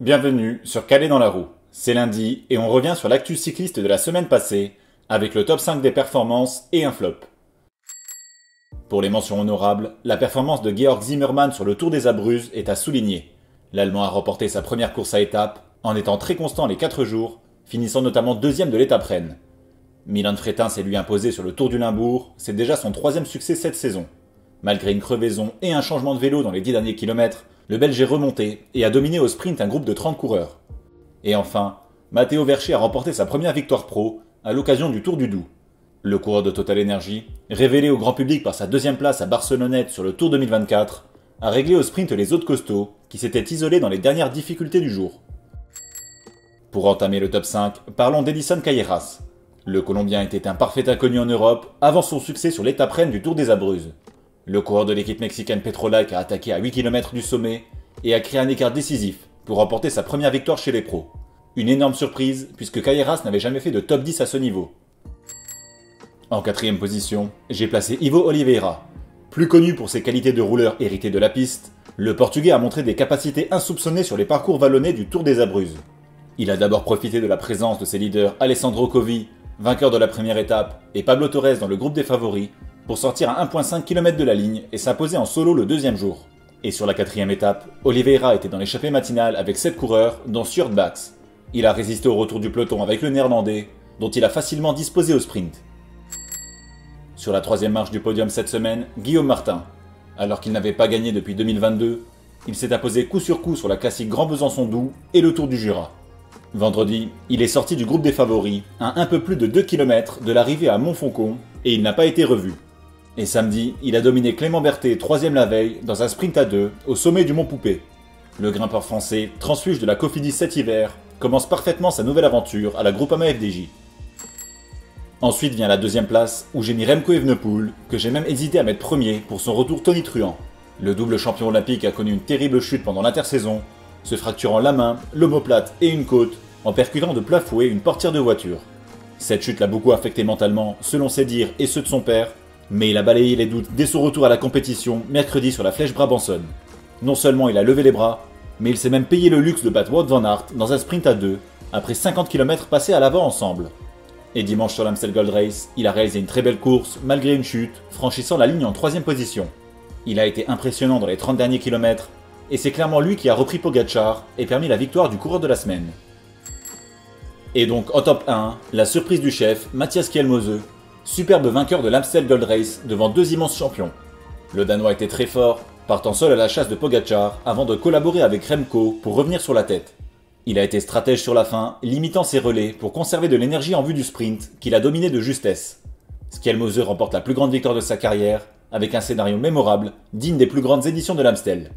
Bienvenue sur Calais dans la roue. C'est lundi et on revient sur l'actu cycliste de la semaine passée avec le top 5 des performances et un flop. Pour les mentions honorables, la performance de Georg Zimmermann sur le Tour des Abruzzes est à souligner. L'Allemand a remporté sa première course à étapes en étant très constant les 4 jours, finissant notamment deuxième de l'étape Rennes. Milan Freitin s'est lui imposé sur le Tour du Limbourg, c'est déjà son troisième succès cette saison. Malgré une crevaison et un changement de vélo dans les 10 derniers kilomètres, le Belge est remonté et a dominé au sprint un groupe de 30 coureurs. Et enfin, Matteo Verchi a remporté sa première victoire pro à l'occasion du Tour du Doubs. Le coureur de Total Energy, révélé au grand public par sa deuxième place à Barcelonnette sur le Tour 2024, a réglé au sprint les autres costauds qui s'étaient isolés dans les dernières difficultés du jour. Pour entamer le top 5, parlons d'Edison Callejas. Le Colombien était un parfait inconnu en Europe avant son succès sur l'étape Rennes du Tour des Abruzzes. Le coureur de l'équipe mexicaine Petrolac a attaqué à 8 km du sommet et a créé un écart décisif pour remporter sa première victoire chez les pros. Une énorme surprise puisque Callejas n'avait jamais fait de top 10 à ce niveau. En quatrième position, j'ai placé Ivo Oliveira. Plus connu pour ses qualités de rouleur hérité de la piste, le Portugais a montré des capacités insoupçonnées sur les parcours vallonnés du Tour des Abruzzes. Il a d'abord profité de la présence de ses leaders Alessandro Covi, vainqueur de la première étape, et Pablo Torres dans le groupe des favoris, pour sortir à 1,5 km de la ligne et s'imposer en solo le deuxième jour. Et sur la quatrième étape, Oliveira était dans l'échappée matinale avec 7 coureurs, dont Stuart Bax. Il a résisté au retour du peloton avec le néerlandais, dont il a facilement disposé au sprint. Sur la troisième marche du podium cette semaine, Guillaume Martin. Alors qu'il n'avait pas gagné depuis 2022, il s'est imposé coup sur coup sur la classique Grand Besançon-Doubs et le Tour du Jura. Vendredi, il est sorti du groupe des favoris, à un peu plus de 2 km de l'arrivée à Montfaucon, et il n'a pas été revu. Et samedi, il a dominé Clément Berthet, troisième la veille, dans un sprint à 2, au sommet du Mont Poupée. Le grimpeur français, transfuge de la Cofidis cet hiver, commence parfaitement sa nouvelle aventure à la Groupama FDJ. Ensuite vient la deuxième place, où j'ai mis Remco Evenepoel, que j'ai même hésité à mettre premier pour son retour tonitruant. Le double champion olympique a connu une terrible chute pendant l'intersaison, se fracturant la main, l'omoplate et une côte, en percutant de plein fouet une portière de voiture. Cette chute l'a beaucoup affecté mentalement, selon ses dires et ceux de son père, mais il a balayé les doutes dès son retour à la compétition mercredi sur la Flèche Brabançonne. Non seulement il a levé les bras, mais il s'est même payé le luxe de battre Wout van Aert dans un sprint à 2, après 50 km passés à l'avant ensemble. Et dimanche sur l'Amstel Gold Race, il a réalisé une très belle course malgré une chute, franchissant la ligne en 3ème position. Il a été impressionnant dans les 30 derniers kilomètres, et c'est clairement lui qui a repris Pogačar et permis la victoire du coureur de la semaine. Et donc en top 1, la surprise du chef, Matthias Kjelmose, superbe vainqueur de l'Amstel Gold Race devant deux immenses champions. Le Danois était très fort, partant seul à la chasse de Pogačar avant de collaborer avec Remco pour revenir sur la tête. Il a été stratège sur la fin, limitant ses relais pour conserver de l'énergie en vue du sprint qu'il a dominé de justesse. Kjelmose remporte la plus grande victoire de sa carrière avec un scénario mémorable, digne des plus grandes éditions de l'Amstel.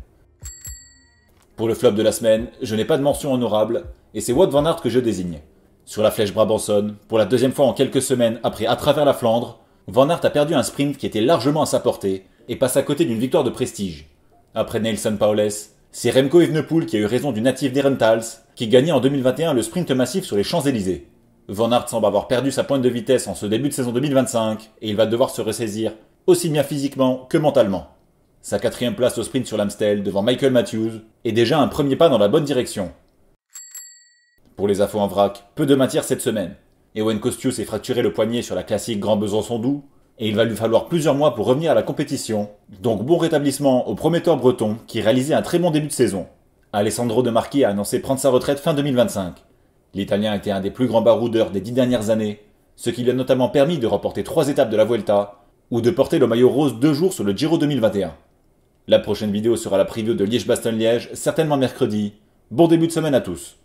Pour le flop de la semaine, je n'ai pas de mention honorable et c'est Wout van Aert que je désigne. Sur la Flèche Brabançonne, pour la deuxième fois en quelques semaines après à travers la Flandre, Van Aert a perdu un sprint qui était largement à sa portée et passe à côté d'une victoire de prestige. Après Neilson Powless, c'est Remco Evenepoel qui a eu raison du natif d'Herentals, qui gagnait en 2021 le sprint massif sur les Champs-Élysées. Van Aert semble avoir perdu sa pointe de vitesse en ce début de saison 2025 et il va devoir se ressaisir, aussi bien physiquement que mentalement. Sa quatrième place au sprint sur l'Amstel devant Michael Matthews est déjà un premier pas dans la bonne direction. Pour les infos en vrac, peu de matière cette semaine. Ewen Cosciu s'est fracturé le poignet sur la classique Grand Besançon-Doubs, et il va lui falloir plusieurs mois pour revenir à la compétition, donc bon rétablissement au prometteur breton qui réalisait un très bon début de saison. Alessandro De Marchi a annoncé prendre sa retraite fin 2025. L'Italien était un des plus grands baroudeurs des 10 dernières années, ce qui lui a notamment permis de remporter 3 étapes de la Vuelta, ou de porter le maillot rose 2 jours sur le Giro 2021. La prochaine vidéo sera la preview de Liège-Bastogne-Liège, certainement mercredi. Bon début de semaine à tous.